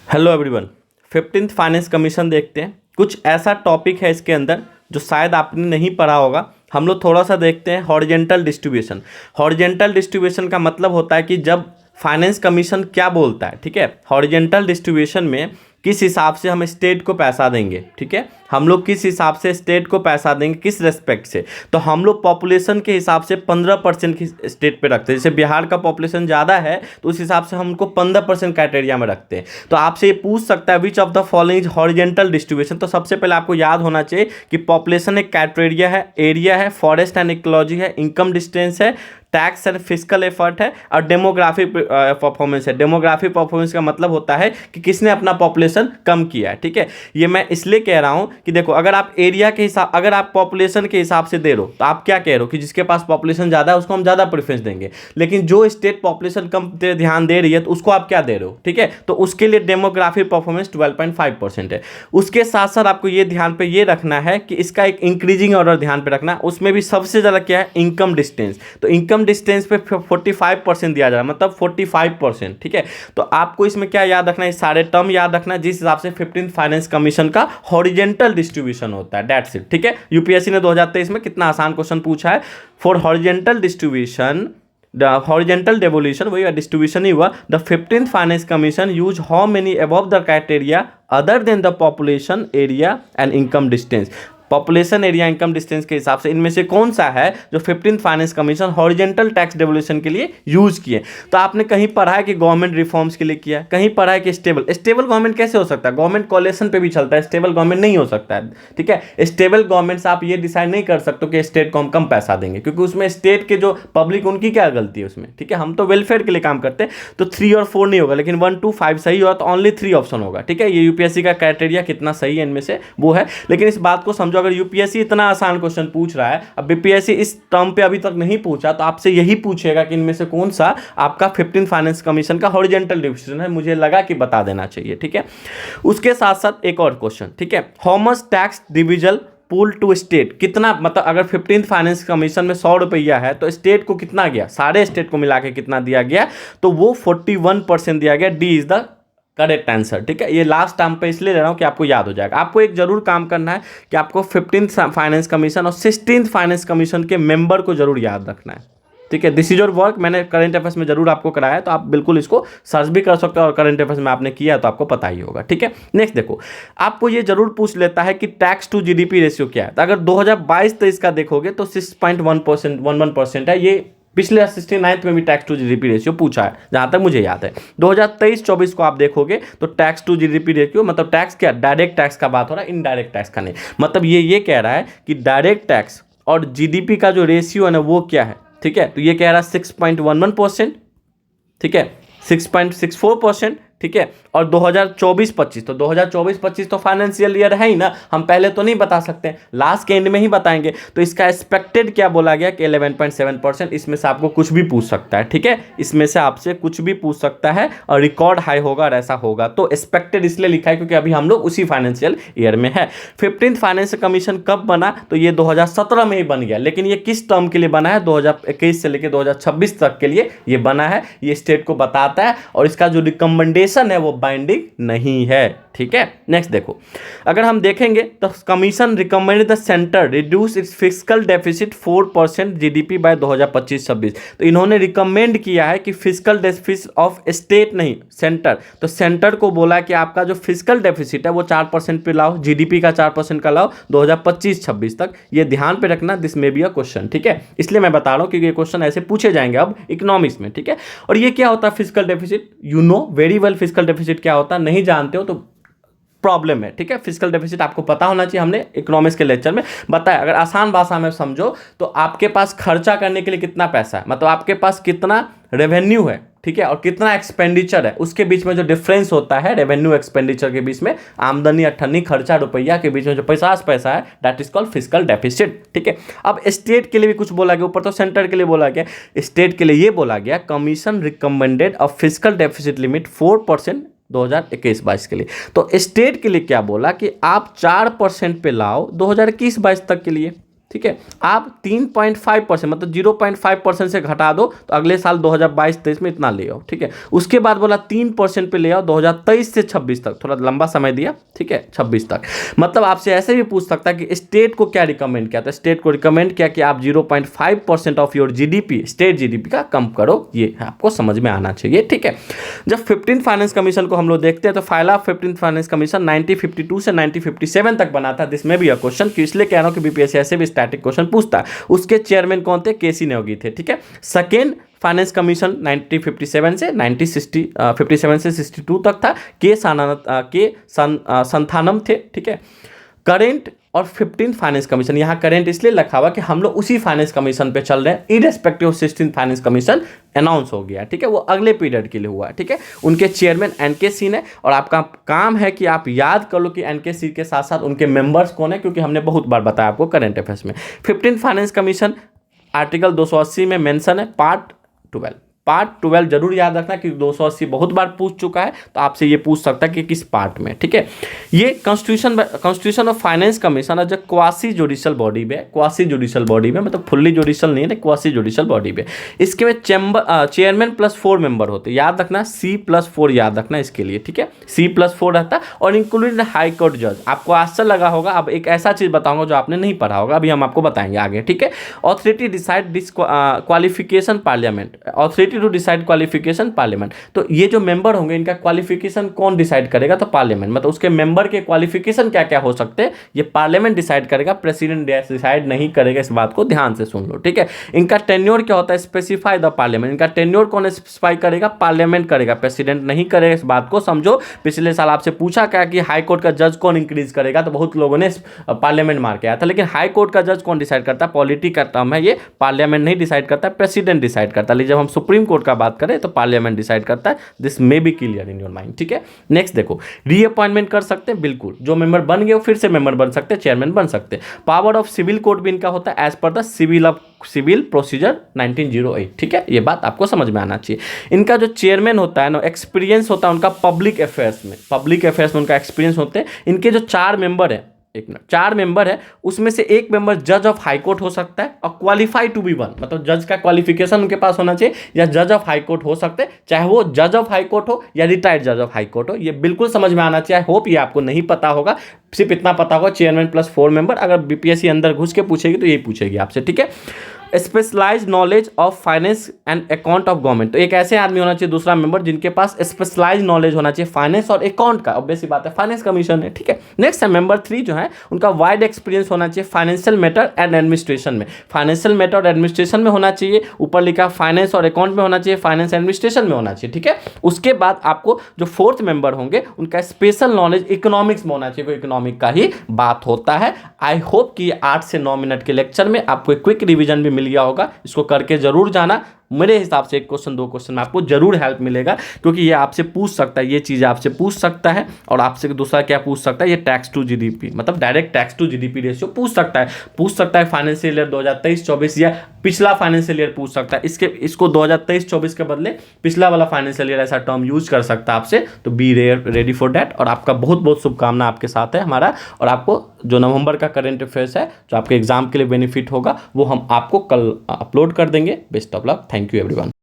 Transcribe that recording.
Hello everyone. 15th finance commission देखते हैं। कुछ ऐसा टॉपिक है इसके अंदर जो शायद आपने नहीं पढ़ा होगा। हम लोग थोड़ा सा देखते हैं हॉरिजेंटल डिस्ट्रीब्यूशन। हॉरिजेंटल डिस्ट्रीब्यूशन का मतलब होता है कि जब फाइनेंस कमीशन क्या बोलता है, ठीक है, हॉरिजेंटल डिस्ट्रीब्यूशन में किस हिसाब से हम स्टेट को पैसा देंगे, ठीक है, हम लोग किस हिसाब से स्टेट को पैसा देंगे, किस रेस्पेक्ट से। तो हम लोग पॉपुलेशन के हिसाब से 15% की स्टेट पे रखते हैं। जैसे बिहार का पॉपुलेशन ज़्यादा है तो उस हिसाब से हम उनको 15% क्राइटेरिया में रखते हैं। तो आपसे ये पूछ सकता है which of the following is horizontal distribution. तो सबसे पहले आपको याद होना चाहिए कि पॉपुलेशन एक क्राइटेरिया है, एरिया है, फॉरेस्ट एंड इकोलॉजी है, इनकम डिस्टेंस है, टैक्स एंड फिजिकल एफर्ट है और डेमोग्राफी परफॉर्मेंस है। डेमोग्राफी परफॉर्मेंस का मतलब होता है कि किसने अपना पॉपुलेशन कम किया है, ठीक है। ये मैं इसलिए कह रहा हूं कि देखो, अगर आप एरिया के हिसाब, अगर आप पॉपुलेशन के हिसाब से दे रहे हो तो आप क्या कह रहे हो कि जिसके पास पॉपुलेशन ज़्यादा है उसको हम ज़्यादा प्रेफरेंस देंगे, लेकिन जो स्टेट पॉपुलेशन कम ध्यान दे रही है तो उसको आप क्या दे रहे हो, ठीक है। तो उसके लिए डेमोग्राफी परफॉर्मेंस 12.5% है। उसके साथ साथ आपको ये ध्यान पे ये रखना है कि इसका एक इंक्रीजिंग ऑर्डर ध्यान पे रखना है। उसमें भी सबसे ज़्यादा क्या है, इनकम डिस्टेंस। तो इनकम डिस्टेंस पे 45% दिया जा रहा है, मतलब 45%, ठीक है। तो आपको इसमें क्या याद रखना है, सारे टर्म याद रखना है जिस हिसाब से 15th फाइनेंस कमीशन का हॉरिजेंटल डिस्ट्रीब्यूशन होता है। दैट्स इट, ठीक है। यूपीएससी ने 2023 में कितना आसान क्वेश्चन पूछा है। For horizontal distribution the horizontal devolution, वही डिस्ट्रीब्यूशन ही हुआ। The 15th finance commission use how many above the criteria other than the population, area and income distance. Population, area, income distance के हिसाब से इनमें से कौन सा है जो 15th finance commission horizontal tax devolution के लिए यूज किए। तो आपने कहीं पढ़ा है कि गवर्नमेंट रिफॉर्म्स के लिए किया, कहीं पढ़ा है कि स्टेबल गवर्नमेंट कैसे हो सकता है, गवर्नमेंट कोलेशन पे भी चलता है, स्टेबल गवर्नमेंट नहीं हो सकता है, ठीक है। स्टेबल गवर्नमेंट से आप ये डिसाइड नहीं कर सकते कि स्टेट को हम कम पैसा देंगे, क्योंकि उसमें स्टेट के जो पब्लिक उनकी क्या गलती है उसमें, ठीक है। हम तो वेलफेयर के लिए काम करते हैं। तो 3 और 4 नहीं होगा, लेकिन 1, 2, 5 सही होगा तो ओनली 3 ऑप्शन होगा, ठीक है। ये यूपीएससी का क्राइटेरिया कितना सही है इनमें से वो है। लेकिन इस बात को समझो, अगर यूपीएससी इतना आसान क्वेश्चन पूछ रहा है, अब बीपीएससी इस टर्म पे अभी तक नहीं पूछा तो आपसे यही पूछेगा कि इनमें से कौन सा आपका 15th फाइनेंस कमीशन का हॉरिजेंटल डिस्ट्रीब्यूशन है। मुझे लगा कि बता देना चाहिए, ठीक है। उसके साथ साथ एक और क्वेश्चन, ठीक है, how much tax division pool to state, कितना, मतलब अगर 15th फाइनेंस कमीशन में 100 रुपया है तो स्टेट को कितना गया, सारे स्टेट को मिला के कितना दिया गया, तो वो 41% दिया गया। D is the correct answer, ठीक है। ये लास्ट टाइम पे इसलिए ले रहा हूं कि आपको याद हो जाएगा। आपको एक जरूर काम करना है कि आपको 15th फाइनेंस कमीशन और 16th फाइनेंस कमीशन के मेंबर को जरूर याद रखना है, ठीक है। This is your work. मैंने करंट अफेयर्स में जरूर आपको कराया है, तो आप बिल्कुल इसको सर्च भी कर सकते हो और करंट अफेयर्स में आपने किया तो आपको पता ही होगा, ठीक है। नेक्स्ट देखो, आपको ये जरूर पूछ लेता है कि टैक्स टू जीडीपी रेशियो क्या है। तो अगर 2022-23 का देखोगे तो 6.11% है। ये पिछले 69th में भी टैक्स टू जीडीपी रेशियो पूछा है जहां तक मुझे याद है। 2023-24 को आप देखोगे तो टैक्स टू जीडीपी रेशियो, मतलब टैक्स क्या, डायरेक्ट टैक्स का बात हो रहा है, इनडायरेक्ट टैक्स का नहीं। मतलब ये कह रहा है कि डायरेक्ट टैक्स और जीडीपी का जो रेशियो है ना वो क्या है, ठीक है। तो ये कह रहा है 6.11%, ठीक है, 6.64%, ठीक है। और 2024-25, तो 2024-25 तो फाइनेंशियल ईयर है ही ना, हम पहले तो नहीं बता सकते, लास्ट के एंड में ही बताएंगे। तो इसका एक्सपेक्टेड क्या बोला गया कि 11.7%। इसमें से आपको कुछ भी पूछ सकता है, ठीक है, इसमें से आपसे कुछ भी पूछ सकता है और रिकॉर्ड हाई होगा और ऐसा होगा। तो एक्सपेक्टेड इसलिए लिखा है क्योंकि अभी हम लोग उसी फाइनेंशियल ईयर में है। 15th फाइनेंस कमीशन कब बना, तो ये 2017 में ही बन गया। लेकिन ये किस टर्म के लिए बना है, 2021 से लेकर 2026 तक के लिए ये बना है। ये स्टेट को बताता है और इसका जो रिकमेंडेशन है वो बाइंडिंग नहीं है, ठीक है। नेक्स्ट देखो, अगर हम देखेंगे तो commission recommended the centre reduce it's fiscal deficit 4% GDP bye 2025-26। तो इन्होंने रिकमेंड किया है कि फिस्कल डेफिसिट ऑफ स्टेट नहीं सेंटर, तो सेंटर को बोला कि आपका जो फिस्कल डेफिसिट है वो 4% पे लाओ, जीडीपी का 4% का लाओ 2025-26 तक। ये ध्यान पे रखना, this may be a question, ठीक है। इसलिए मैं बता रहा हूं कि ये क्वेश्चन ऐसे पूछे जाएंगे अब इकोनॉमिक्स में, ठीक है। और ये क्या होता है fiscal deficit, you know very well fiscal deficit क्या होता है, नहीं जानते हो तो प्रॉब्लम है, ठीक है। फिस्कल डेफिसिट आपको पता होना चाहिए, हमने इकोनॉमिक्स के लेक्चर में बताया। अगर आसान भाषा में समझो तो आपके पास खर्चा करने के लिए कितना पैसा है, मतलब आपके पास कितना रेवेन्यू है, ठीक है, और कितना एक्सपेंडिचर है, उसके बीच में जो डिफरेंस होता है रेवेन्यू एक्सपेंडिचर के बीच में, आमदनी अठन्नी खर्चा रुपया के बीच में जो 50 पैसा है, that is called fiscal deficit, ठीक है। अब स्टेट के लिए भी कुछ बोला गया, ऊपर तो सेंटर के लिए बोला गया, स्टेट के लिए ये बोला गया कमीशन रिकमेंडेड अ फिस्कल डेफिसिट लिमिट 4% 2021-22 के लिए। तो स्टेट के लिए क्या बोला कि आप 4% पे लाओ 2021-22 तक के लिए, ठीक है। आप 3.5% मतलब 0.5% से घटा दो तो अगले साल 2022-23 में इतना ले आओ, ठीक है। उसके बाद बोला 3% पे ले आओ 2023 से 26 तक, थोड़ा लंबा समय दिया, ठीक है, 26 तक। मतलब आपसे ऐसे भी पूछ सकता है कि स्टेट को क्या रिकमेंड किया, तो स्टेट को रिकमेंड किया कि आप 0.5% of your GDP, state GDP का कम करो, ये आपको समझ में आना चाहिए, ठीक है। जब 15th फाइनेंस कमीशन को हम लोग देखते हैं तो file of 15th finance commission 1952 से 1957 तक बना था। दिस में भी क्वेश्चन, इसलिए कह रहा हूं कि बीपीएससी ऐसे भी स्टैटिक क्वेश्चन पूछता है। उसके चेयरमैन कौन थे? केसी न्योगी थे, ठीक है। सेकेंड फाइनेंस कमीशन 1957 से 1957 से 62 तक था। के संथानम थे, ठीक है। करेंट और 15th फाइनेंस कमीशन, यहाँ करेंट इसलिए लिखा हुआ कि हम लोग उसी फाइनेंस कमीशन पे चल रहे हैं, irrespective of 16th finance commission announce हो गया, ठीक है। वो अगले पीरियड के लिए हुआ है, ठीक है। उनके चेयरमैन एनके सिंह है और आपका काम है कि आप याद कर लो कि एनके सिंह के साथ साथ उनके मेंबर्स कौन है, क्योंकि हमने बहुत बार बताया आपको करंट अफेयर्स में। 15th फाइनेंस कमीशन आर्टिकल 280 में मेंशन है, पार्ट 12 जरूर याद रखना कि 280 बहुत बार पूछ चुका है, तो आपसे ये पूछ सकता है कि किस पार्ट में, ठीक है। ये कॉन्स्टिट्यूशन ऑफ फाइनेंस कमीशन जो क्वासी जुडिशियल बॉडी में, क्वासी जुडिशियल बॉडी में मतलब फुल्ली जुडिशियल नहीं है, क्वासी जुडिशियल बॉडी में। इसके में चेयरमैन +4 मेंबर होते, याद रखना C+4 याद रखना इसके लिए, ठीक है। C+4 रहता और इंक्लूडिंग हाई कोर्ट जज। आपको आश्चर्य लगा होगा, अब एक ऐसा चीज बताऊंगा जो आपने नहीं पढ़ा होगा, अभी हम आपको बताएंगे आगे, ठीक है। Authority decide qualification parliament, authority to decide qualification parliament. तो ये जो मेंबर होंगे इनका क्वालिफिकेशन कौन डिसाइड करेगा? तो पार्लियामेंट, मतलब उसके मेंबर के क्वालिफिकेशन क्या क्या हो सकते हैं ये पार्लियामेंट डिसाइड करेगा, प्रेसिडेंट डिसाइड नहीं करेगा। इस बात को ध्यान से सुन लो, ठीक है। इनका टेन्योर क्या होता है? Specify the parliament. इनका टेन्योर कौन स्पेसिफाई करेगा? पार्लियामेंट करेगा, प्रेसिडेंट नहीं करेगा। इस बात को समझो। पिछले साल आपसे पूछा क्या कि हाई कोर्ट का जज कौन इंक्रीज करेगा, तो बहुत लोगों ने पार्लियामेंट मार के आया था, लेकिन हाई कोर्ट का जज कौन डिसाइड करता है? पॉलिटी का टर्म है ये, पार्लियामेंट नहीं डिसाइड करता, प्रेसिडेंट डिसाइड करता है। लेकिन जब हम सुप्रीम कोर्ट का बात करें तो पार्लियामेंट डिसाइड करता है। This may be clear in your mind, ठीक है। नेक्स्ट देखो, रीअपॉइंटमेंट कर सकते हैं, बिल्कुल। जो मेंबर बन गए वो फिर से मेंबर बन सकते हैं, चेयरमैन बन सकते हैं। पावर ऑफ सिविल कोर्ट भी इनका होता है as per the civil procedure 1908, ठीक है। ये बात आपको समझ में आना चाहिए। इनका जो चेयरमैन होता है ना, एक्सपीरियंस होता है उनका पब्लिक अफेयर्स में उनका एक्सपीरियंस होते हैं। इनके जो 4 मेंबर है, 4 मेंबर है, उसमें से एक मेंबर जज ऑफ हाई कोर्ट हो सकता है और क्वालिफाई टू बी वन, मतलब जज का क्वालिफिकेशन उनके पास होना चाहिए, या जज ऑफ हाई कोर्ट हो सकते हैं, चाहे वो जज ऑफ हाई कोर्ट हो या रिटायर्ड जज ऑफ हाई कोर्ट हो। ये बिल्कुल समझ में आना चाहिए। होप ये आपको नहीं पता होगा, सिर्फ इतना पता होगा चेयरमैन +4 मेंबर। अगर बीपीएससी अंदर घुस के पूछेगी तो यही पूछेगी आपसे, ठीक है। Specialised knowledge of finance and account of government, तो एक ऐसे आदमी होना चाहिए दूसरा मेंबर जिनके पास स्पेशलाइज्ड नॉलेज होना चाहिए फाइनेंस और अकाउंट का। ऑब्वियस सी बात है, फाइनेंस कमीशन है, ठीक है। नेक्स्ट है मेंबर 3 जो है उनका वाइड एक्सपीरियंस होना चाहिए फाइनेंशियल मैटर एंड एडमिनिस्ट्रेशन में, फाइनेंशियल मैटर और एडमिनिस्ट्रेशन में होना चाहिए। ऊपर लिखा फाइनेंस और अकाउंट में होना चाहिए, फाइनेंस एडमिनिस्ट्रेशन में होना चाहिए, ठीक है। उसके बाद आपको जो 4th मेंबर होंगे उनका स्पेशल नॉलेज इकोनॉमिक्स में होना चाहिए, इकोनॉमिक का ही बात होता है। आई होप कि 8 से 9 मिनट के लेक्चर में आपको एक क्विक रिवीजन भी मिल गया होगा, इसको करके जरूर जाना। मेरे हिसाब से 1 क्वेश्चन 2 क्वेश्चन में आपको जरूर हेल्प मिलेगा, क्योंकि ये आपसे पूछ सकता है, ये चीज़ आपसे पूछ सकता है। और आपसे दूसरा क्या पूछ सकता है? ये टैक्स टू जीडीपी, मतलब direct tax to GDP ratio पूछ सकता है फाइनेंशियल ईयर 2023-24 या पिछला फाइनेंशियल ईयर पूछ सकता है। इसको 2023-24 के बदले पिछला वाला फाइनेंशियल ईयर ऐसा टर्म यूज कर सकता है आपसे, तो बी रेडी फॉर डैट। और आपका बहुत बहुत शुभकामना आपके साथ है हमारा, और आपको जो नवंबर का करंट अफेयर्स है जो आपके एग्जाम के लिए बेनिफिट होगा वो हम आपको कल अपलोड कर देंगे। Best of luck, thank you everyone.